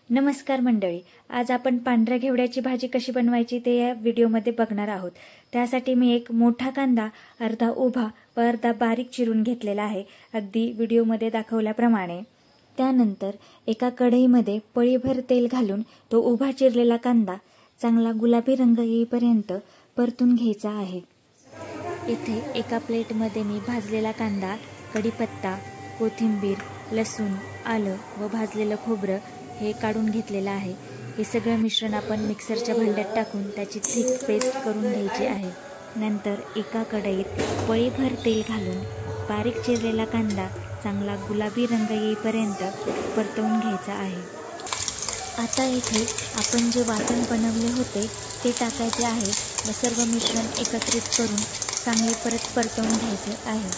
नमस्कार मंडळी, आज आपण पांढऱ्या घेवड्याची भाजी कशी बनवायची ते या व्हिडिओमध्ये बघणार आहोत। त्यासाठी मी एक मोठा कांदा अर्धा उभा व अर्धा बारीक चिरून घेतलेला आहे, अगदी व्हिडिओमध्ये दाखवल्याप्रमाणे। त्यानंतर एका कढईमध्ये पळीभर तेल घालून तो उभा चिरलेला कांदा चांगला गुलाबी रंग येईपर्यंत परतून घ्यायचा आहे। इथे एका प्लेटमध्ये मी भाजलेला कांदा, कढीपत्ता, कोथिंबीर, लसूण, आलं व भाजलेलं खोबरं हे काढून घेतलेलं आहे। हे सगळं मिश्रण आपण मिक्सरच्या भांड्यात टाकून त्याची थिक पेस्ट करून घ्यायची आहे। नंतर एका कढईत पळीभर तेल घालून बारीक चिरलेला कांदा चांगला गुलाबी रंग येईपर्यंत परतवून घ्यायचा आहे। आता इथे आपण जे वाटण बनवले होते ते टाकायचे आहे व सर्व मिश्रण एकत्रित करून चांगले परतवून घ्यायचे आहे।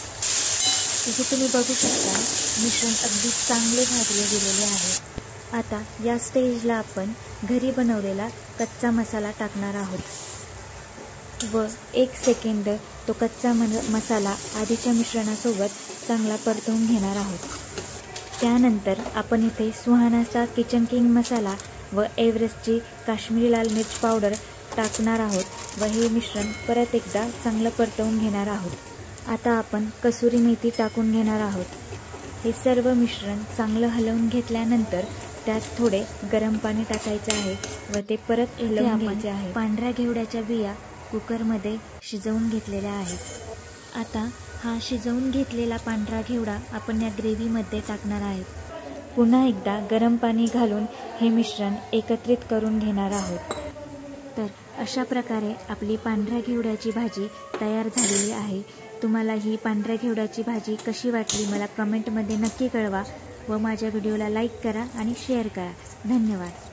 इथे तुम्ही बघू शकता मिश्रण अगदी चांगले भाजले गेलेले आहे। आता या स्टेजला आपण घरी बनवलेला कच्चा मसाला टाकणार आहोत व 1 सेकंद तो कच्चा मसाला आधीच्या मिश्रणासोबत चांगला परतवून घेणार आहोत। त्यानंतर आपण इथे सुहानाचा किचन किंग मसाला व एव्हरेस्टची काश्मीरी लाल मिर्च पावडर टाकणार आहोत व हे मिश्रण परत एकदा चांगलं परतवून घेणार आहोत। आता आपण कसुरी मेथी टाकून घेणार आहोत। हे सर्व मिश्रण चांगलं हलवून घेतल्यानंतर त्यात थोडे गरम पाणी टाकायचे आहे व ते परत हलवून घ्यायचे आहे। पांढऱ्या घेवड्याच्या बिया कुकरमध्ये शिजवून घेतलेल्या आहेत। आता हा शिजवून घेतलेला पांढरा घेवडा आपण या ग्रेव्हीमध्ये टाकणार आहोत। पुन्हा एकदा गरम पाणी घालून हे मिश्रण एकत्रित करून घेणार आहोत। तर अशा प्रकारे आपली पांढऱ्या घेवड्याची भाजी तयार झालेली आहे। तुम्हाला ही पांढऱ्या घेवड्याची भाजी कशी वाटली मला कमेंटमध्ये नक्की कळवा व माझ्या व्हिडिओला लाईक करा आणि शेअर करा। धन्यवाद।